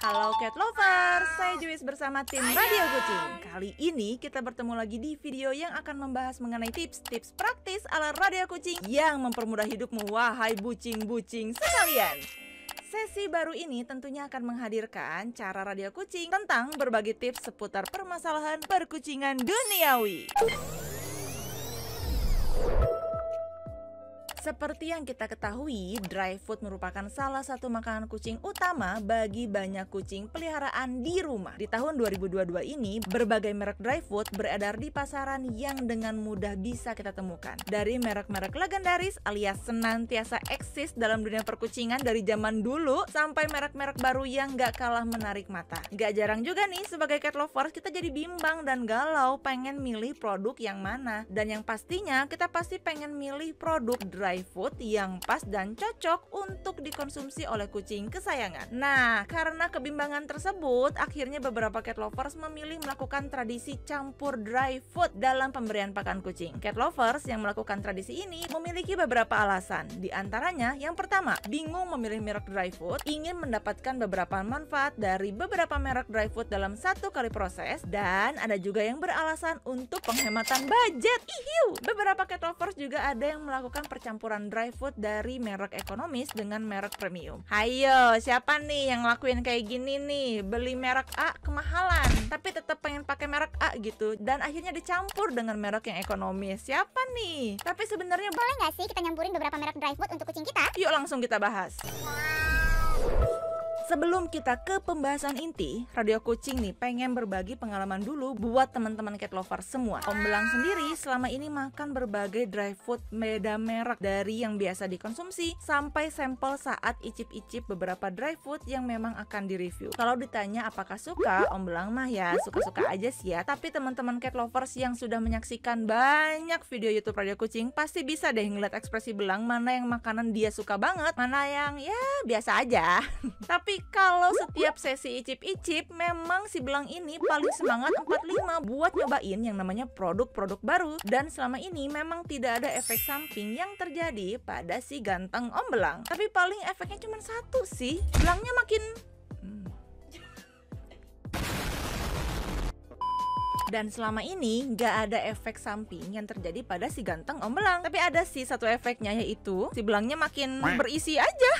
Halo Cat Lovers, saya Juwis bersama tim Radio Kucing. Kali ini kita bertemu lagi di video yang akan membahas mengenai tips-tips praktis ala Radio Kucing yang mempermudah hidupmu, wahai bucing-bucing sekalian. Sesi baru ini tentunya akan menghadirkan cara Radio Kucing tentang berbagi tips seputar permasalahan perkucingan duniawi. Seperti yang kita ketahui, dry food merupakan salah satu makanan kucing utama bagi banyak kucing peliharaan di rumah. Di tahun 2022 ini, berbagai merek dry food beredar di pasaran yang dengan mudah bisa kita temukan. Dari merek-merek legendaris alias senantiasa eksis dalam dunia perkucingan dari zaman dulu, sampai merek-merek baru yang gak kalah menarik mata. Gak jarang juga nih, sebagai cat lovers kita jadi bimbang dan galau pengen milih produk yang mana. Dan yang pastinya, kita pasti pengen milih produk dry food yang pas dan cocok untuk dikonsumsi oleh kucing kesayangan. Nah, karena kebimbangan tersebut, akhirnya beberapa cat lovers memilih melakukan tradisi campur dry food dalam pemberian pakan kucing. Cat lovers yang melakukan tradisi ini memiliki beberapa alasan. Di antaranya, yang pertama, bingung memilih merek dry food, ingin mendapatkan beberapa manfaat dari beberapa merek dry food dalam satu kali proses, dan ada juga yang beralasan untuk penghematan budget. Ihiu! Beberapa cat lovers juga ada yang melakukan percampuran dry food dari merek ekonomis dengan merek premium. Hayo, siapa nih yang ngelakuin kayak gini nih? Beli merek A kemahalan, tapi tetap pengen pakai merek A gitu, dan akhirnya dicampur dengan merek yang ekonomis. Siapa nih? Tapi sebenarnya boleh nggak sih kita nyampurin beberapa merek dry food untuk kucing kita? Yuk langsung kita bahas. Sebelum kita ke pembahasan inti, Radio Kucing nih pengen berbagi pengalaman dulu buat teman-teman cat lover semua. Om Belang sendiri selama ini makan berbagai dry food beda merek, dari yang biasa dikonsumsi sampai sampel saat icip-icip beberapa dry food yang memang akan direview. Kalau ditanya apakah suka, Om Belang mah ya suka-suka aja sih ya. Tapi teman-teman cat lovers yang sudah menyaksikan banyak video YouTube Radio Kucing pasti bisa deh ngeliat ekspresi Belang mana yang makanan dia suka banget, mana yang ya biasa aja. Tapi kalau setiap sesi icip-icip, memang si Belang ini paling semangat 45 buat nyobain yang namanya produk-produk baru. Dan selama ini memang tidak ada efek samping yang terjadi pada si ganteng Om Belang. Tapi paling efeknya cuma satu sih, Belangnya makin Dan selama ini nggak ada efek samping yang terjadi pada si ganteng Om Belang. Tapi ada sih satu efeknya, yaitu si Belangnya makin berisi aja.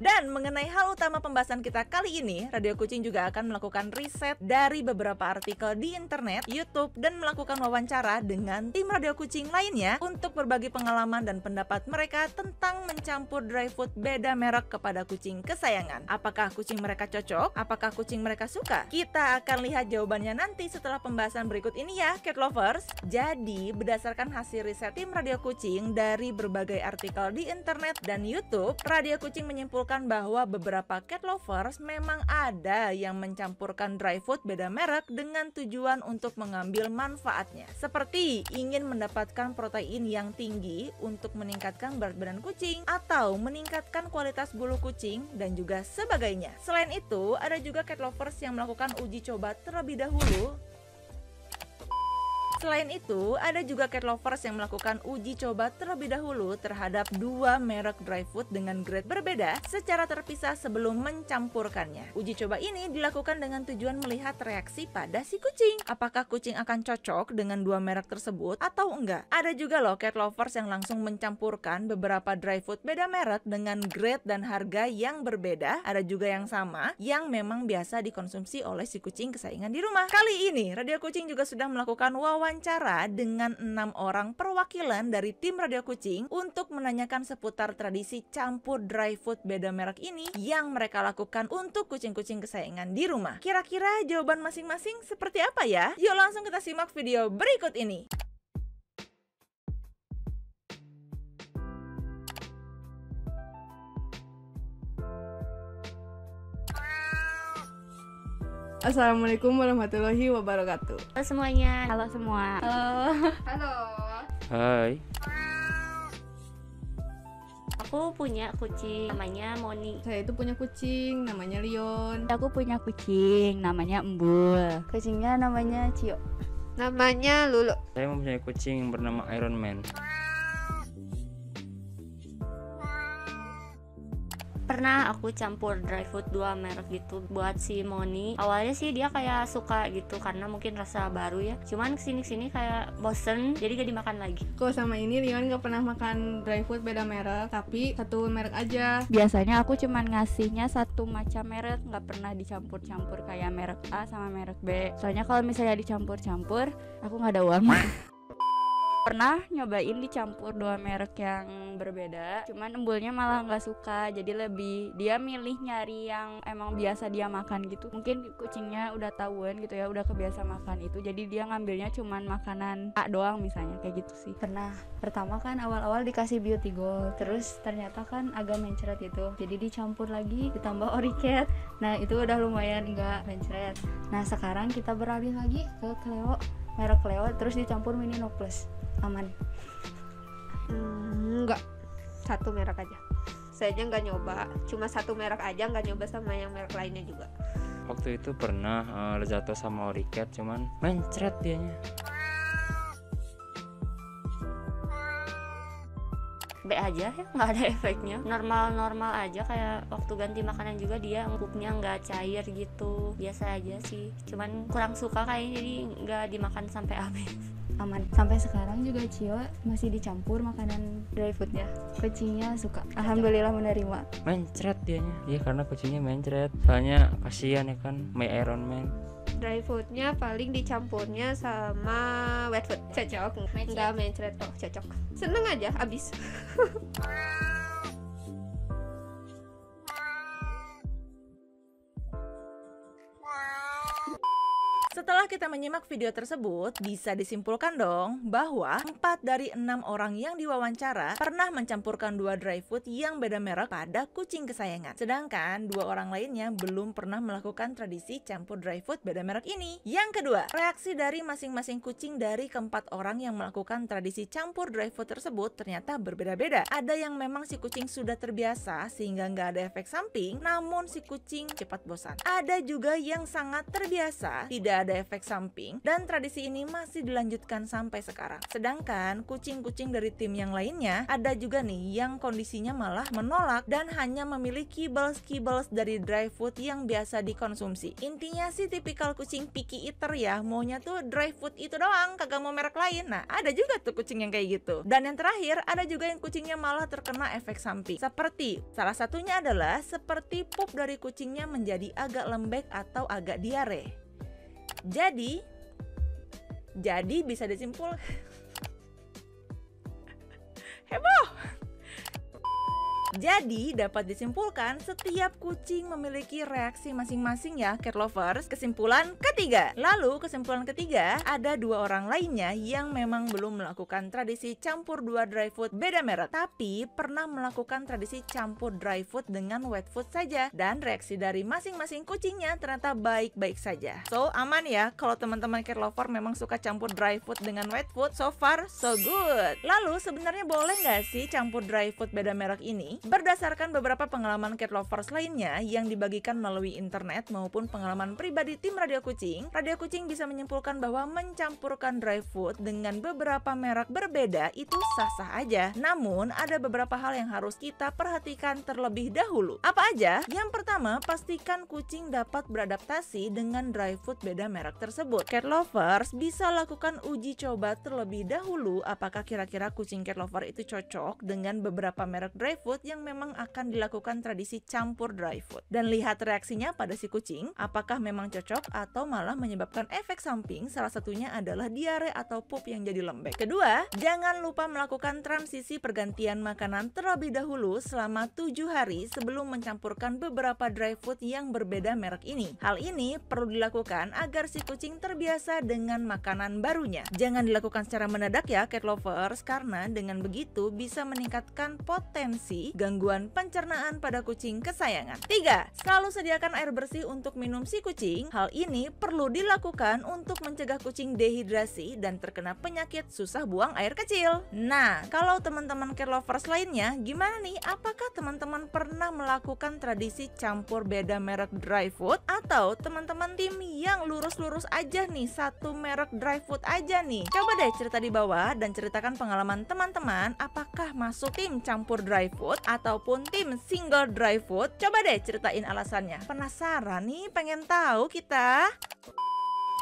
Dan mengenai hal utama pembahasan kita kali ini, Radio Kucing juga akan melakukan riset dari beberapa artikel di internet, YouTube, dan melakukan wawancara dengan tim Radio Kucing lainnya untuk berbagi pengalaman dan pendapat mereka tentang mencampur dry food beda merek kepada kucing kesayangan. Apakah kucing mereka cocok? Apakah kucing mereka suka? Kita akan lihat jawabannya nanti setelah pembahasan berikut ini ya, cat lovers. Jadi, berdasarkan hasil riset tim Radio Kucing dari berbagai artikel di internet dan YouTube, Radio Kucing menyimpulkan bahwa beberapa cat lovers memang ada yang mencampurkan dry food beda merek dengan tujuan untuk mengambil manfaatnya, seperti ingin mendapatkan protein yang tinggi untuk meningkatkan berat badan kucing atau meningkatkan kualitas bulu kucing dan juga sebagainya. Selain itu, ada juga cat lovers yang melakukan uji coba terlebih dahulu. Selain itu, ada juga cat lovers yang melakukan uji coba terlebih dahulu terhadap dua merek dry food dengan grade berbeda secara terpisah sebelum mencampurkannya. Uji coba ini dilakukan dengan tujuan melihat reaksi pada si kucing. Apakah kucing akan cocok dengan dua merek tersebut atau enggak? Ada juga loh cat lovers yang langsung mencampurkan beberapa dry food beda merek dengan grade dan harga yang berbeda. Ada juga yang sama, yang memang biasa dikonsumsi oleh si kucing kesayangan di rumah. Kali ini, Radio Kucing juga sudah melakukan wawancara dengan 6 orang perwakilan dari tim Radio Kucing untuk menanyakan seputar tradisi campur dry food beda merek ini yang mereka lakukan untuk kucing-kucing kesayangan di rumah. Kira-kira jawaban masing-masing seperti apa ya? Yuk langsung kita simak video berikut ini. Assalamualaikum warahmatullahi wabarakatuh. Halo semuanya. Halo semua. Halo. Hai. Aku punya kucing namanya Moni. Saya itu punya kucing namanya Leon. Aku punya kucing namanya Embul. Kucingnya namanya Cio. Namanya Lulu. Saya mempunyai kucing bernama Iron Man. Pernah aku campur dry food 2 merek gitu buat si Moni. Awalnya sih dia kayak suka gitu karena mungkin rasa baru ya. Cuman kesini kayak bosen, jadi gak dimakan lagi. Kok sama ini Rion gak pernah makan dry food beda merek, tapi satu merek aja. Biasanya aku cuman ngasihnya satu macam merek, nggak pernah dicampur-campur kayak merek A sama merek B. Soalnya kalau misalnya dicampur-campur, aku nggak ada uang. Pernah nyobain dicampur 2 merek yang berbeda, cuman embulnya malah nggak suka, jadi lebih dia milih nyari yang emang biasa dia makan gitu. Mungkin kucingnya udah tahuan gitu ya, udah kebiasa makan itu, jadi dia ngambilnya cuman makanan A doang misalnya, kayak gitu sih. Pernah, pertama kan awal-awal dikasih Beauty Gold, terus ternyata kan agak mencret gitu, jadi dicampur lagi ditambah Oricat. Nah itu udah lumayan nggak mencret. Nah sekarang kita beralih lagi ke Cleo, merek Cleo, terus dicampur Mini No Plus. Aman? Enggak, satu merek aja. Saya aja nggak nyoba, cuma satu merek aja, nggak nyoba sama yang merek lainnya juga. Waktu itu pernah jatuh sama Oricat, cuman mencret dianya. B aja ya, nggak ada efeknya, normal aja. Kayak waktu ganti makanan juga dia empuknya nggak cair gitu, biasa aja sih. Cuman kurang suka kayaknya, jadi nggak dimakan sampai habis. Aman. Sampai sekarang juga Cio masih dicampur makanan dry foodnya. Kucingnya suka. Alhamdulillah menerima. Mencret dianya. Iya karena kucingnya mencret. Soalnya kasihan ya kan, My Iron Man. Dry foodnya paling dicampurnya sama wet food, cocok. Nggak mencret kok, cocok. Seneng aja, abis. Setelah kita menyimak video tersebut, bisa disimpulkan dong bahwa 4 dari 6 orang yang diwawancara pernah mencampurkan 2 dry food yang beda merek pada kucing kesayangan. Sedangkan 2 orang lainnya belum pernah melakukan tradisi campur dry food beda merek ini. Yang kedua, reaksi dari masing-masing kucing dari keempat orang yang melakukan tradisi campur dry food tersebut ternyata berbeda-beda. Ada yang memang si kucing sudah terbiasa sehingga nggak ada efek samping, namun si kucing cepat bosan. Ada juga yang sangat terbiasa, tidak ada efek samping, dan tradisi ini masih dilanjutkan sampai sekarang. Sedangkan kucing-kucing dari tim yang lainnya, ada juga nih yang kondisinya malah menolak dan hanya memilih kibbles dari dry food yang biasa dikonsumsi. Intinya sih tipikal kucing picky eater ya, maunya tuh dry food itu doang, kagak mau merek lain. Nah ada juga tuh kucing yang kayak gitu. Dan yang terakhir, ada juga yang kucingnya malah terkena efek samping. Seperti, salah satunya adalah seperti pup dari kucingnya menjadi agak lembek atau agak diare. Jadi bisa disimpul heboh. Jadi dapat disimpulkan setiap kucing memiliki reaksi masing-masing ya cat lovers. Kesimpulan ketiga. Lalu kesimpulan ketiga, ada 2 orang lainnya yang memang belum melakukan tradisi campur 2 dry food beda merek, tapi pernah melakukan tradisi campur dry food dengan wet food saja, dan reaksi dari masing-masing kucingnya ternyata baik-baik saja. So aman ya kalau teman-teman cat lover memang suka campur dry food dengan wet food. So far so good. Lalu sebenarnya boleh nggak sih campur dry food beda merek ini? Berdasarkan beberapa pengalaman cat lovers lainnya yang dibagikan melalui internet maupun pengalaman pribadi tim Radio Kucing bisa menyimpulkan bahwa mencampurkan dry food dengan beberapa merek berbeda itu sah-sah aja. Namun ada beberapa hal yang harus kita perhatikan terlebih dahulu. Apa aja? Yang pertama, pastikan kucing dapat beradaptasi dengan dry food beda merek tersebut. Cat lovers bisa lakukan uji coba terlebih dahulu apakah kira-kira kucing cat lover itu cocok dengan beberapa merek dry food yang memang akan dilakukan tradisi campur dry food, dan lihat reaksinya pada si kucing apakah memang cocok atau malah menyebabkan efek samping, salah satunya adalah diare atau pup yang jadi lembek. Kedua, jangan lupa melakukan transisi pergantian makanan terlebih dahulu selama 7 hari sebelum mencampurkan beberapa dry food yang berbeda merek ini. Hal ini perlu dilakukan agar si kucing terbiasa dengan makanan barunya. Jangan dilakukan secara mendadak ya cat lovers, karena dengan begitu bisa meningkatkan potensi gangguan pencernaan pada kucing kesayangan. 3. Selalu sediakan air bersih untuk minum si kucing. Hal ini perlu dilakukan untuk mencegah kucing dehidrasi dan terkena penyakit susah buang air kecil. Nah, kalau teman-teman cat lovers lainnya, gimana nih? Apakah teman-teman pernah melakukan tradisi campur beda merek dry food? Atau teman-teman tim yang lurus-lurus aja nih, satu merek dry food aja nih? Coba deh cerita di bawah dan ceritakan pengalaman teman-teman, apakah masuk tim campur dry food ataupun tim single dry food? Coba deh ceritain alasannya. Penasaran nih, pengen tahu kita.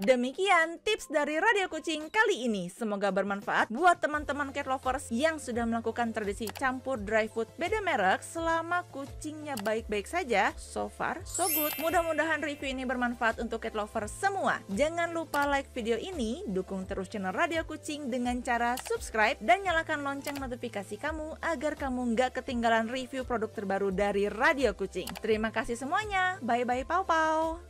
Demikian tips dari Radio Kucing kali ini. Semoga bermanfaat buat teman-teman cat lovers yang sudah melakukan tradisi campur dry food beda merek selama kucingnya baik-baik saja. So far, so good. Mudah-mudahan review ini bermanfaat untuk cat lovers semua. Jangan lupa like video ini, dukung terus channel Radio Kucing dengan cara subscribe dan nyalakan lonceng notifikasi kamu agar kamu nggak ketinggalan review produk terbaru dari Radio Kucing. Terima kasih semuanya. Bye-bye, pau-pau.